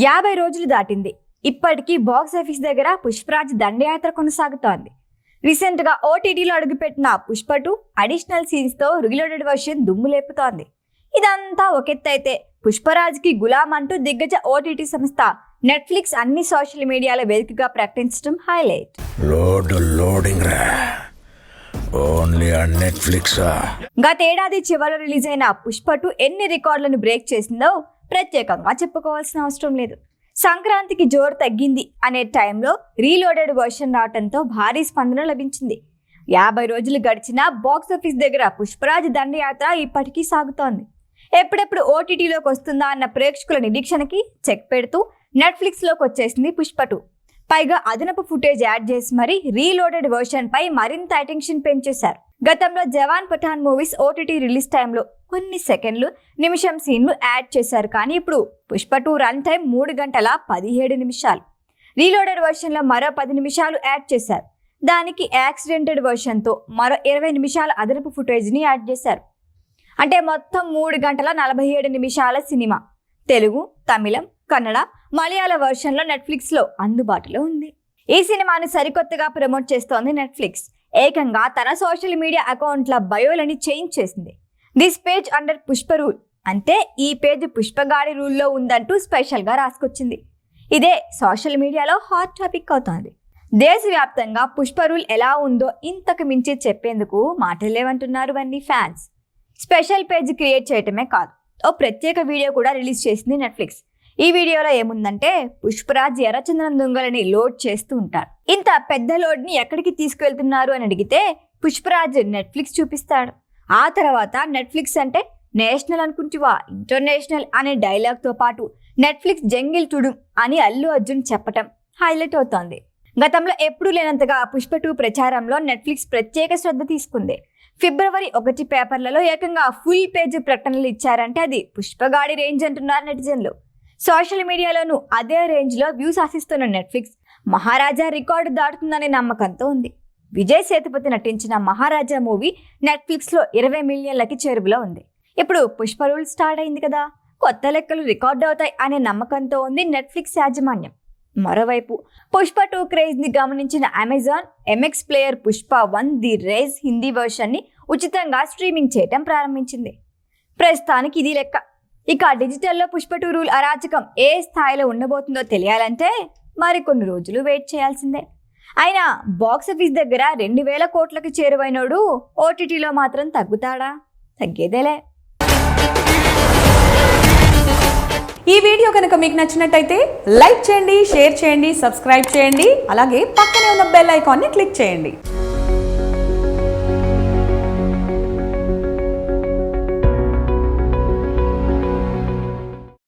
50 రోజులు దాటింది. ఇప్పటికీ బాక్స్ ఆఫీస్ దగ్గర పుష్పరాజ్ దండయాత్ర కొనసాగుతోంది. రీసెంట్ గా ఓటీటీలో అడుగుపెట్టిన పుష్ప 2 అడిషనల్ సీన్స్ తో రీలోడెడ్ వర్షన్ దుమ్ము లేపుతోంది. ఇదంతా ఒకెత్తైతే పుష్పరాజ్ కి గులాం అంటూ దిగ్గజ ఓటీటీ సంస్థ నెట్ఫ్లిక్స్ అన్ని సోషల్ మీడియాలో వేదికగా ప్రకటించడం హైలైట్. గతేడాది చివరిలో రిలీజ్ అయిన పుష్ప 2 ఎన్ని రికార్డులను బ్రేక్ చేసిందో ప్రత్యేకంగా చెప్పుకోవాల్సిన అవసరం లేదు. సంక్రాంతికి జోరు తగ్గింది అనే టైంలో రీలోడెడ్ వర్షన్ రావడంతో భారీ స్పందన లభించింది. 50 రోజులు గడిచినా బాక్స్ ఆఫీస్ దగ్గర పుష్పరాజ్ దండయాత్ర ఇప్పటికీ సాగుతోంది. ఎప్పుడెప్పుడు ఓటీటీలోకి వస్తుందా అన్న ప్రేక్షకుల నిరీక్షణకి చెక్ పెడుతూ నెట్ఫ్లిక్స్లోకి వచ్చేసింది పుష్ప 2. పైగా అదనపు ఫుటేజ్ యాడ్ చేసి మరీ రీలోడెడ్ వర్షన్ పై మరింత అటెన్షన్ పెంచేశారు. గతంలో జవాన్ పఠాన్ మూవీస్ ఓటీటీ రిలీజ్ టైంలో కొన్ని సెకండ్లు, నిమిషం సీన్లు యాడ్ చేశారు. కానీ ఇప్పుడు పుష్ప 2 రన్ టైం 3 గంటల 17 నిమిషాలు. రీలోడెడ్ వర్షన్లో మరో 10 నిమిషాలు యాడ్ చేశారు. దానికి యాక్సిడెంటెడ్ వర్షన్తో మరో 20 నిమిషాల అదనపు ఫుటేజ్ని యాడ్ చేశారు. అంటే మొత్తం 3 గంటల 47 నిమిషాల సినిమా తెలుగు, తమిళం, కన్నడ, మలయాళ వర్షన్లో నెట్ఫ్లిక్స్లో అందుబాటులో ఉంది. ఈ సినిమాను సరికొత్తగా ప్రమోట్ చేస్తోంది నెట్ఫ్లిక్స్. ఏకంగా తన సోషల్ మీడియా అకౌంట్ల బయోలని చేంజ్ చేసింది. This page under Pushpa rule, అంటే ఈ పేజ్ పుష్పగాడి రూల్లో ఉందంటూ స్పెషల్గా రాసుకొచ్చింది. ఇదే సోషల్ మీడియాలో హాట్ టాపిక్ అవుతోంది. దేశవ్యాప్తంగా పుష్ప రూల్ ఎలా ఉందో ఇంతకు మించి చెప్పేందుకు మాటలేమంటున్నారు అన్ని ఫ్యాన్స్. స్పెషల్ పేజ్ క్రియేట్ చేయటమే కాదు, ఓ ప్రత్యేక వీడియో కూడా రిలీజ్ చేసింది నెట్ఫ్లిక్స్. ఈ వీడియోలో ఏముందంటే పుష్పరాజ్ ఎర్రచందనం దొంగలని లోడ్ చేస్తూ ఉంటారు. ఇంత పెద్ద లోడ్ని ఎక్కడికి తీసుకువెళ్తున్నారు అని అడిగితే పుష్పరాజ్ నెట్ఫ్లిక్స్ చూపిస్తాడు. ఆ తర్వాత నెట్ఫ్లిక్స్ అంటే నేషనల్ అనుకుంటువా, ఇంటర్నేషనల్ అనే డైలాగ్తో పాటు నెట్ఫ్లిక్స్ జంగిల్ టుడుం అని అల్లు అర్జున్ చెప్పటం హైలైట్ అవుతోంది. గతంలో ఎప్పుడూ లేనంతగా పుష్ప 2 ప్రచారంలో నెట్ఫ్లిక్స్ ప్రత్యేక శ్రద్ధ తీసుకుంది. ఫిబ్రవరి 1 పేపర్లలో ఏకంగా ఫుల్ పేజ్ ప్రకటనలు ఇచ్చారంటే అది పుష్పగాడి రేంజ్ అంటున్నారు నెటిజన్లు. సోషల్ మీడియాలోనూ అదే రేంజ్లో వ్యూస్ ఆశిస్తున్న నెట్ఫ్లిక్స్ మహారాజా రికార్డు దాటుతుందనే నమ్మకంతో ఉంది. విజయ్ సేతుపతి నటించిన మహారాజా మూవీ నెట్ఫ్లిక్స్లో 20 మిలియన్లకి చేరువలో ఉంది. ఇప్పుడు పుష్ప రూల్ స్టార్ట్ అయింది కదా, కొత్త లెక్కలు రికార్డు అవుతాయి అనే నమ్మకంతో ఉంది నెట్ఫ్లిక్స్ యాజమాన్యం. మరోవైపు పుష్ప 2 క్రేజ్ని గమనించిన Amazon MX Player Pushpa 1 the rage Hindi వర్షన్ని ఉచితంగా స్ట్రీమింగ్ చేయడం ప్రారంభించింది. ప్రస్తుతానికి ఇది లెక్క. ఇక డిజిటల్లో పుష్ప 2 రూల్ అరాచకం ఏ స్థాయిలో ఉండబోతుందో తెలియాలంటే మరికొన్ని రోజులు వెయిట్ చేయాల్సిందే. అయినా బాక్స్ ఆఫీస్ దగ్గర 2000 కోట్లకు చేరువైనోడు ఓటీటీలో మాత్రం తగ్గుతాడా? తగ్గేదేలే. ఈ వీడియో కనుక మీకు నచ్చినట్టయితే లైక్ చేయండి, షేర్ చేయండి, సబ్స్క్రైబ్ చేయండి. అలాగే పక్కనే ఉన్న బెల్ ఐకాన్ని క్లిక్ చేయండి.